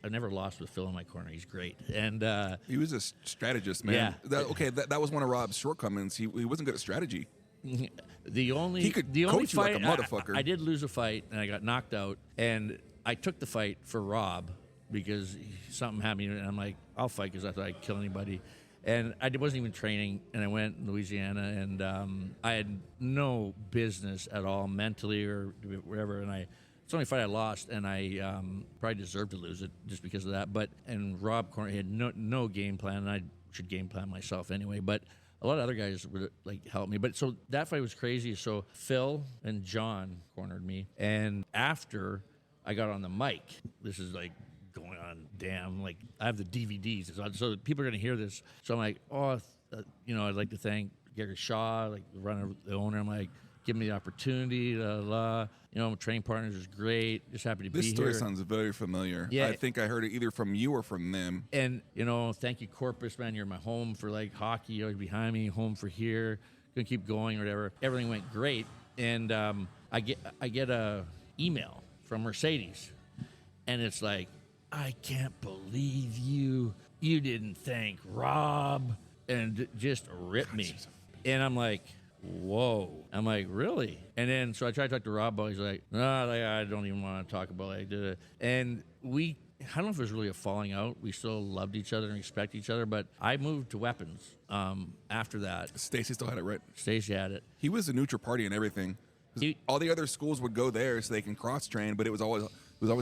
I never lost with Phil in my corner. He's great, and he was a strategist, man. Yeah. That was one of Rob's shortcomings. He wasn't good at strategy. The only He could the only coach you like fight a motherfucker. I did lose a fight and I got knocked out, and I took the fight for Rob because something happened, and I'm like, I'll fight because I thought I'd kill anybody. And I wasn't even training, and I went in Louisiana, and I had no business at all, mentally or whatever. And it's the only fight I lost, and I probably deserved to lose it just because of that. And Rob Corner had no game plan, and I should game plan myself anyway. But a lot of other guys would like help me. But so that fight was crazy. So Phil and John cornered me, and after I got on the mic, this is like going on, damn, like I have the DVDs, so people are going to hear this. So I'm like, I'd like to thank Gary Shaw, like the owner. I'm like, give me the opportunity, my training partners is great, just happy to be here. This story sounds very familiar. Yeah. I think I heard it either from you or from them. And thank you, Corpus, man, you're my home for like hockey, you're always behind me, home for here, gonna keep going or whatever. Everything went great, and I get a email from Mercedes, and it's like, I can't believe you didn't thank Rob, and just ripped me. And I'm like, whoa. I'm like, really? And then, so I tried to talk to Rob, but he's like, no, I don't even want to talk about it. And I don't know if it was really a falling out. We still loved each other and respect each other, but I moved to weapons after that. Stacy still had it, right? Stacy had it. He was a neutral party and everything. All the other schools would go there so they can cross train, but it was always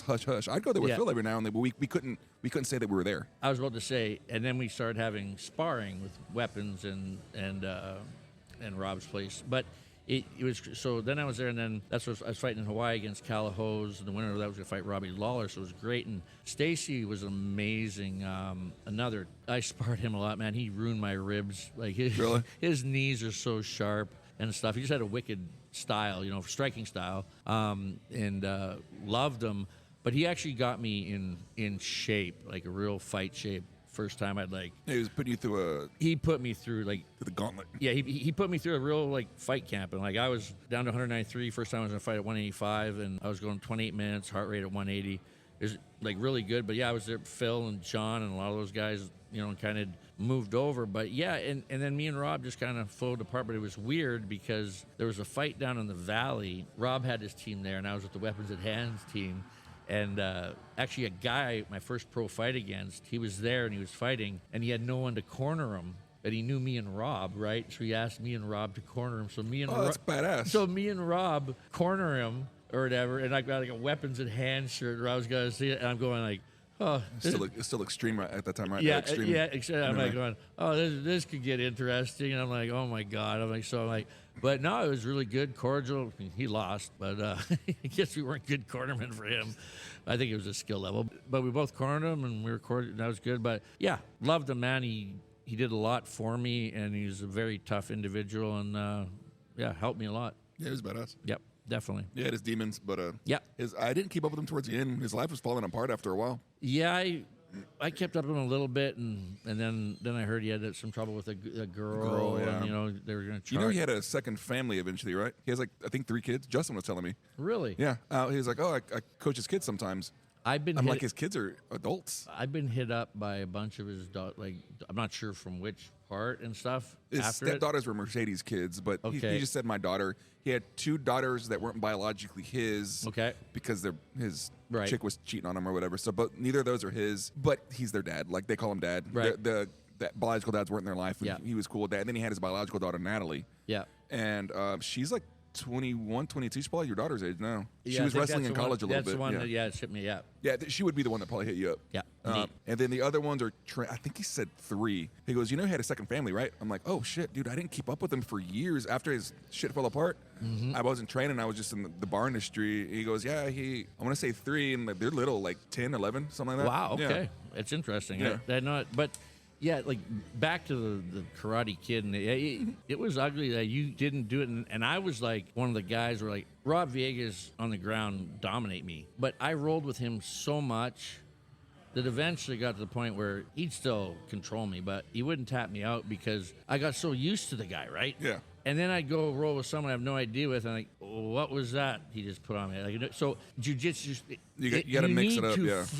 hush hush. I'd go there with Phil every now and then, but we couldn't say that we were there. I was about to say, and then we started having sparring with weapons and Rob's place. But it was, so then I was there, and then that's what I was fighting in Hawaii against Calahose, and the winner of that was going to fight Robbie Lawler, so it was great. And Stacy was amazing. I sparred him a lot, man. He ruined my ribs. Like his knees are so sharp and stuff. He just had a wicked style, striking style, and loved him. But he actually got me in shape, like a real fight shape. First time he was putting you through he put me through the gauntlet. Yeah, he put me through a real fight camp, and I was down to 193. First time I was gonna fight at 185, and I was going 28 minutes, heart rate at 180. It was really good. But yeah, I was there. Phil and John and a lot of those guys, kind of moved over. But yeah, and then me and Rob just kind of flowed apart. But it was weird because there was a fight down in the valley. Rob had his team there, and I was with the Weapons at Hands team. And actually, a guy, my first pro fight against, he was there and he was fighting, and he had no one to corner him. But he knew me and Rob, right? So he asked me and Rob to corner him. So that's badass. So me and Rob corner him or whatever, and I got a Weapons at Hand shirt. Where I was gonna see it, and I'm going oh, it's still extreme right at that time, right? Yeah, extreme. yeah. I'm going, oh, this could get interesting. And I'm like, oh my god. But no, it was really good, cordial. I mean, he lost, but I guess we weren't good cornermen for him. I think it was a skill level. But we both cornered him, and we were cornered, and that was good. But yeah, loved him, man. He did a lot for me, and he's a very tough individual, and helped me a lot. Yeah, he was badass. Yep, definitely. Yeah, his demons, but yeah, I didn't keep up with him towards the end. His life was falling apart after a while. Yeah, I kept up with him a little bit, and then I heard he had some trouble with a girl, yeah. And they were going to charge. He had a second family eventually, right? He has I think 3 kids. Justin was telling me. Really? Yeah. He was like, I coach his kids sometimes. I'm like, his kids are adults. I've been hit up by a bunch of his I'm not sure from which part and stuff. His stepdaughters were Mercedes kids, but he just said my daughter. He had 2 daughters that weren't biologically his. Okay. Because his right. chick was cheating on him or whatever. So, but neither of those are his. But he's their dad. Like they call him dad. Right. The biological dads weren't in their life. Yeah. He was cool with that. And then he had his biological daughter Natalie. Yeah. And she's 21, 22. She's probably your daughter's age now. Yeah, she was wrestling in college a little bit. That's the one that it hit me, yeah. Yeah, she would be the one that probably hit you up. Yeah. And then the other ones are, I think he said 3. He goes, he had a second family, right? I'm like, oh shit, dude, I didn't keep up with him for years after his shit fell apart. Mm-hmm. I wasn't training. I was just in the bar industry. He goes, yeah, I want to say 3, and they're little, 10, 11, something like that. Wow, okay. Yeah. It's interesting. Yeah. But yeah, back to the Karate Kid, and it was ugly that you didn't do it, and I was one of the guys where Rob Villegas on the ground dominate me, but I rolled with him so much that eventually got to the point where he'd still control me, but he wouldn't tap me out because I got so used to the guy, right? Yeah. And then I'd go roll with someone I have no idea with, and I'm like, what was that he just put on me? Like, so jiu-jitsu, You got to mix it up,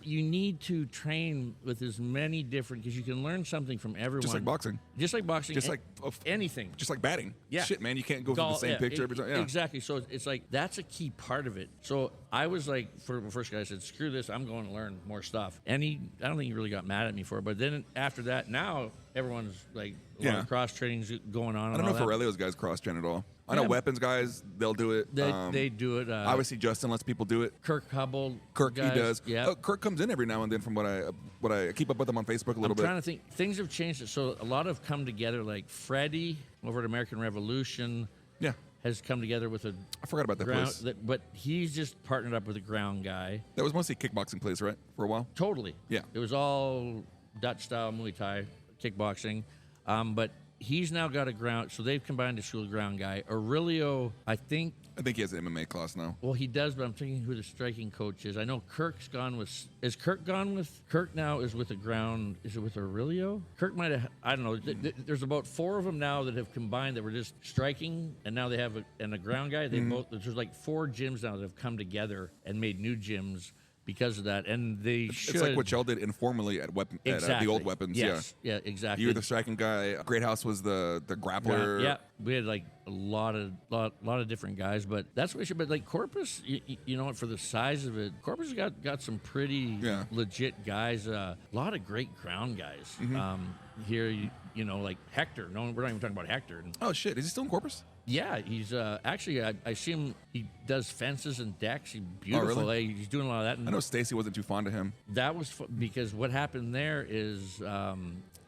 you need to train with as many different, because you can learn something from everyone. Just like boxing. Just like boxing. Just like anything. Just like batting. Yeah. Shit, man, you can't go for the same picture every time. Yeah. Exactly. So it's like, that's a key part of it. So I was like, for the first guy, I said, screw this, I'm going to learn more stuff. And I don't think he really got mad at me for it. But then after that, now everyone's like, a lot of cross training's going on. I don't know if Aurelio's guys cross train at all. I know weapons guys, they'll do it. They do it. Obviously, Justin lets people do it. Kirk Hubble. Kirk, guys, he does. Yeah. Kirk comes in every now and then from what I keep up with him on Facebook a little bit. I'm trying to think. Things have changed. So a lot have come together, like Freddie over at American Revolution. Yeah. Has come together with a. I forgot about that place. But he's just partnered up with a ground guy. That was mostly kickboxing place, right? For a while? Totally. Yeah. It was all Dutch style Muay Thai, kickboxing. But he's now got a ground, so they've combined to school ground guy. Aurelio, I think he has an MMA class now. Well, he does, but I'm thinking who the striking coach is. I know Kirk's gone with. Is Kirk gone with? Kirk now is with the ground. Is it with Aurelio? Kirk might have. I don't know. There's about 4 of them now that have combined that were just striking, and now they have a ground guy. They both. There's like 4 gyms now that have come together and made new gyms because of that, and they should. It's like what y'all did informally at the old weapons. Yes. Yeah, exactly. You were the striking guy. Great House was the grappler. Yeah, we had like a lot of different guys, but that's what we should. But like Corpus, you know what? For the size of it, Corpus got some pretty legit guys. A lot of great ground guys. Here, you know, like Hector. No, we're not even talking about Hector. Oh shit, is he still in Corpus? Yeah, he's actually. I see him. He does fences and decks. He's beautiful. Oh, really? He's doing a lot of that. And I know Stacy wasn't too fond of him. That was because what happened there is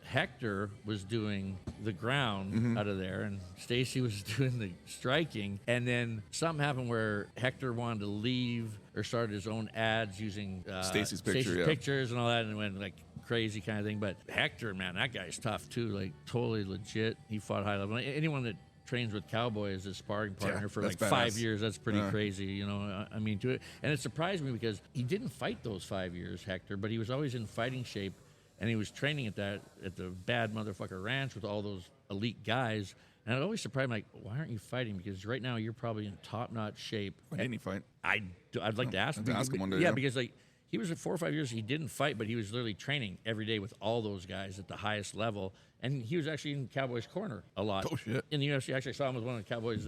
Hector was doing the ground out of there, and Stacy was doing the striking. And then something happened where Hector wanted to leave or started his own ads using Stacy's pictures and all that, and it went like crazy kind of thing. But Hector, man, that guy's tough too. Like totally legit. He fought high level. Anyone that trains with Cowboy as his sparring partner for like badass. 5 years. That's pretty crazy, you know. I mean, to it, and it surprised me because he didn't fight those 5 years, Hector, but he was always in fighting shape, and he was training at the bad motherfucker ranch with all those elite guys. And it always surprised me, like, why aren't you fighting? Because right now you're probably in top-notch shape. Why didn't he fight? I'd like to ask him. Ask him one day. Yeah, because like he was at 4 or 5 years. He didn't fight, but he was literally training every day with all those guys at the highest level. And he was actually in Cowboys' corner a lot. Oh, shit. In the UFC, actually, I saw him with one of the Cowboys'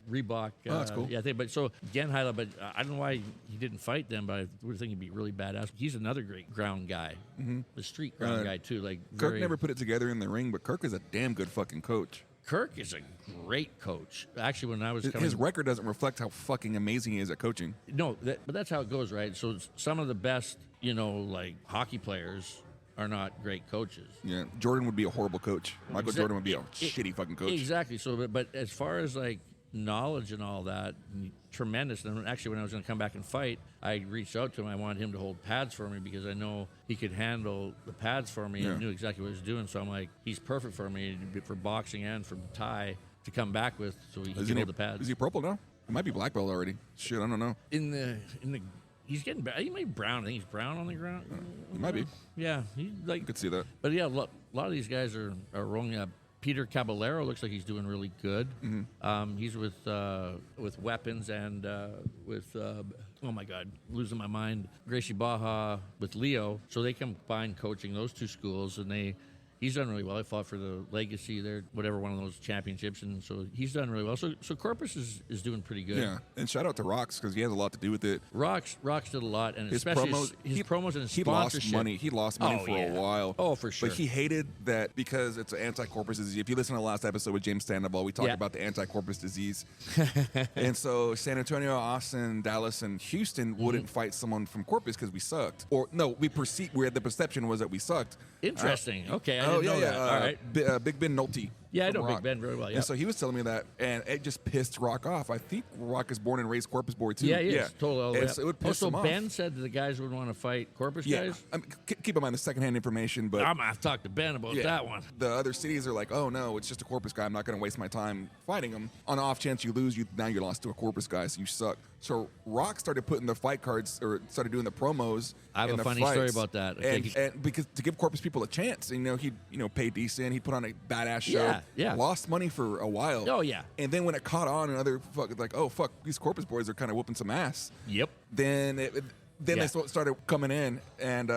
Reebok. That's cool. Yeah, but so, again, highlight, but I don't know why he didn't fight them, but I would think he'd be really badass. He's another great ground guy. The street ground guy, too. Like Kirk never put it together in the ring, but Kirk is a damn good fucking coach. Kirk is a great coach. Actually, when I was his record doesn't reflect how fucking amazing he is at coaching. No, but that's how it goes, right? So some of the best, you know, like hockey players are not great coaches. Yeah, Jordan would be a horrible coach. Michael Jordan would be a shitty fucking coach. Exactly. So, but as far as like knowledge and all that, tremendous. And actually, when I was going to come back and fight, I reached out to him. I wanted him to hold pads for me because I know he could handle the pads for me and knew exactly what he was doing. So I'm like, he's perfect for me for boxing and for Thai to come back with, so he can hold the pads. Is he purple now? It might be black belt already. Shit, I don't know. In the he's getting better. He might be brown. I think he's brown on the ground. He might be. Yeah, he like. I could see that. But yeah, a lot of these guys are rolling up. Peter Caballero looks like he's doing really good. He's with weapons and with oh my God, losing my mind. Gracie Baja with Leo, so they combine coaching those two schools, and he's done really well. I fought for the Legacy there, whatever one of those championships, and so he's done really well. So Corpus is doing pretty good. Yeah, and shout out to Rox because he has a lot to do with it. Rox did a lot, and especially his promos and his sponsorship. He lost money for a while. Oh, for sure. But he hated that because it's an anti-corpus disease. If you listen to the last episode with James Sandoval, we talked about the anti-corpus disease. And so San Antonio, Austin, Dallas, and Houston wouldn't fight someone from Corpus because we sucked. Or no, we had the perception was that we sucked. Interesting. Okay, I didn't know that. All right. Big Ben Nolte. Yeah, I know Rock. Big Ben very well. Yeah. And so he was telling me that, and it just pissed Rock off. I think Rock is born and raised Corpus boy too. Yeah, he is. Totally. So it would piss him off. Ben said that the guys would want to fight Corpus guys? I mean, keep in mind the secondhand information, but I'm going to have to talk to Ben about that one. The other cities are like, oh no, it's just a Corpus guy. I'm not going to waste my time fighting him. On the off chance you lose, now you're lost to a Corpus guy, so you suck. So Rock started putting the fight cards, or started doing the promos. I have a funny story about that. And because to give Corpus people a chance, he'd pay decent, he'd put on a badass show. yeah. Lost money for a while. Oh, yeah. And then when it caught on and other like, oh fuck, these Corpus boys are kind of whooping some ass. Yep. Then Yeah. they started coming in, and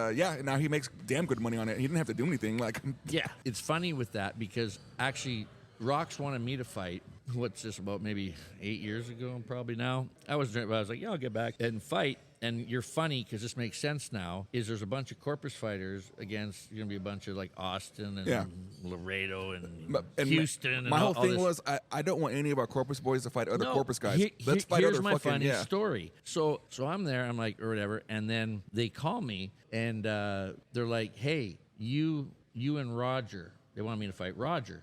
now he makes damn good money on it. He didn't have to do anything. Like, Yeah. It's funny with that because actually Rox wanted me to fight. What's this, about maybe 8 years ago, probably now? I was like, yeah, I'll get back and fight. And you're funny because this makes sense now. Is there's a bunch of Corpus fighters against, you're gonna be a bunch of like Austin and Laredo and Houston. And my whole all thing this. was, I don't want any of our Corpus boys to fight other Corpus guys. Let's fight here's other my fucking funny story. So I'm there, I'm like, or whatever, and then they call me and they're like, hey, you and Roger. They want me to fight Roger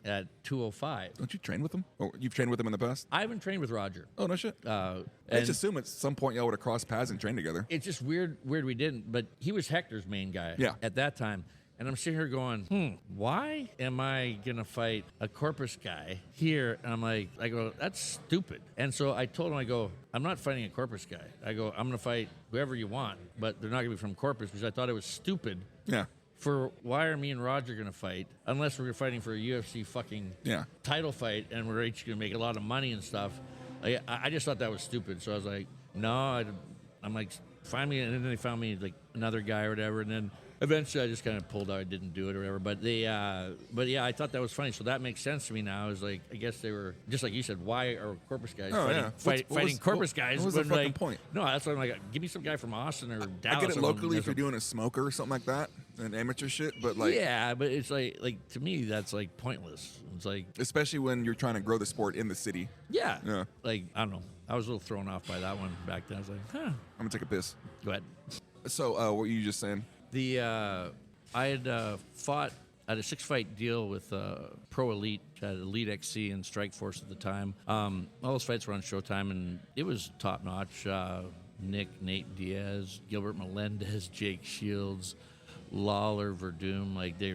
at 205. Don't you train with him? Or you've trained with him in the past? I haven't trained with Roger. Oh, no shit. I just assume at some point y'all would have crossed paths and trained together. It's just weird we didn't, but he was Hector's main guy at that time. And I'm sitting here going, why am I going to fight a Corpus guy here? And I go, that's stupid. And so I told him, I go, I'm not fighting a Corpus guy. I go, I'm going to fight whoever you want, but they're not going to be from Corpus because I thought it was stupid. Yeah. For why are me and Roger going to fight unless we're fighting for a UFC fucking title fight and we're each going to make a lot of money and stuff? I just thought that was stupid. So I was like, no, I'm like, find me. And then they found me like another guy or whatever. And then eventually I just kind of pulled out. I didn't do it or whatever. But I thought that was funny. So that makes sense to me now. Is like, I guess they were, just like you said, why are Corpus guys fighting Corpus guys? What was the fucking point? No, that's why I'm like, give me some guy from Austin or Dallas. I get it locally if you're doing a smoker or something like that, and amateur shit, but like... Yeah, but it's like to me, that's like pointless. It's like... Especially when you're trying to grow the sport in the city. Yeah. Like, I don't know. I was a little thrown off by that one back then. I was like, I'm going to take a piss. Go ahead. So, what were you just saying? I had fought at a 6-fight deal with Pro Elite, had Elite XC and Strike Force at the time. All those fights were on Showtime, and it was top notch. Nate Diaz, Gilbert Melendez, Jake Shields, Lawler, Verdum, like they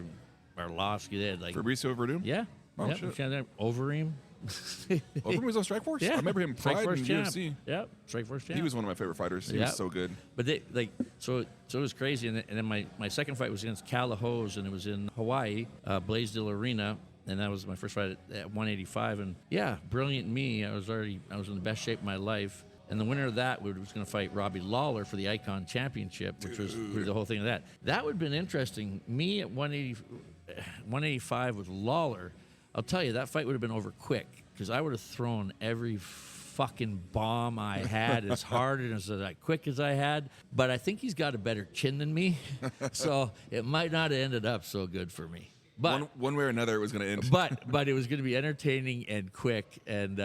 Arlovsky. They had like Fabricio Verdum? Yeah. Oh shit. Overeem. Overeem was on Strike Force? Yeah. I remember him Pride in champ. UFC. Yep. Strike Force champ. He was one of my favorite fighters. He was so good. But they like so it was crazy. And then my second fight was against Calahose, and it was in Hawaii, Blaisdell Arena. And that was my first fight at 185. And yeah, brilliant me. I was in the best shape of my life. And the winner of that was going to fight Robbie Lawler for the Icon Championship, which was the whole thing of that. That would have been interesting. Me at 185 with Lawler, I'll tell you, that fight would have been over quick because I would have thrown every fucking bomb I had as hard and as quick as I had. But I think he's got a better chin than me, so it might not have ended up so good for me. But one way or another, it was going to end. But it was going to be entertaining and quick, and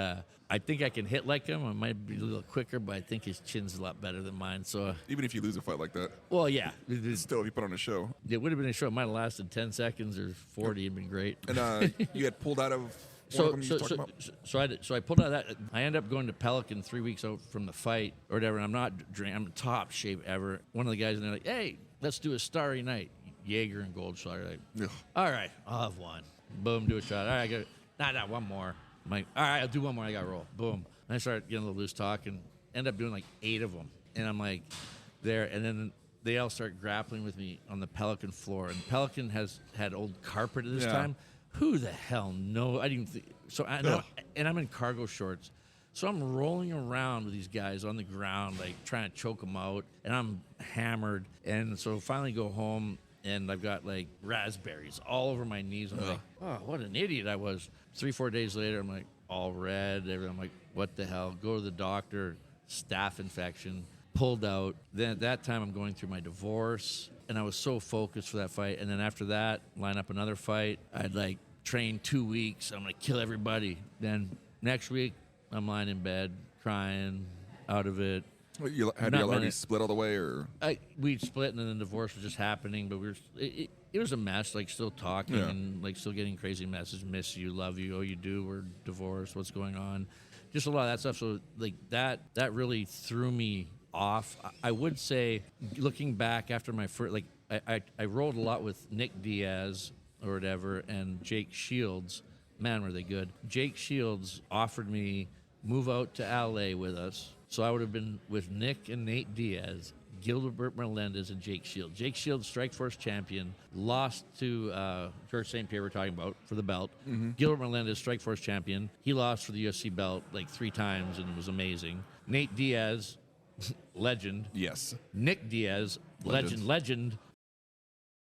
I think I can hit like him. I might be a little quicker, but I think his chin's a lot better than mine. So even if you lose a fight like that, well, yeah, still if you put on a show, it would have been a show. It might have lasted 10 seconds or 40. It'd been great. And you had pulled out of. So I pulled out of that. I ended up going to Pelican 3 weeks out from the fight or whatever. And I'm not drinking. I'm in top shape ever. One of the guys in there like, hey, let's do a starry night. Jaeger and Goldschlager. Like, all right, I'll have one. Boom, do a shot. All right, I got one more. I'm like, all right, I'll do one more. I got to roll. Boom. And I started getting a little loose talk and end up doing like 8 of them. And I'm like, there. And then they all start grappling with me on the Pelican floor. And Pelican has had old carpet at this time. Who the hell knows? I didn't even think. So I know. And I'm in cargo shorts. So I'm rolling around with these guys on the ground, like trying to choke them out. And I'm hammered. And so finally go home. And I've got like raspberries all over my knees. I'm like, oh, what an idiot I was. 3-4 days later, I'm like all red. I'm like, what the hell? Go to the doctor, staph infection, pulled out. Then at that time, I'm going through my divorce. And I was so focused for that fight. And then after that, line up another fight. I'd like train 2 weeks. I'm going to kill everybody. Then next week, I'm lying in bed, crying, out of it. Had you already split all the way, or we'd split, and then the divorce was just happening. But it was a mess. Like still talking and like still getting crazy messages. Miss you, love you. Oh, you do. We're divorced. What's going on? Just a lot of that stuff. So like that really threw me off. I would say, looking back after my first, like I rolled a lot with Nick Diaz or whatever, and Jake Shields. Man, were they good. Jake Shields offered me move out to LA with us. So I would have been with Nick and Nate Diaz, Gilbert Melendez and Jake Shields. Jake Shields, Strikeforce champion, lost to George St. Pierre, we're talking about, for the belt. Gilbert Melendez, Strikeforce champion. He lost for the UFC belt like 3 times, and it was amazing. Nate Diaz, legend. Yes. Nick Diaz, legend.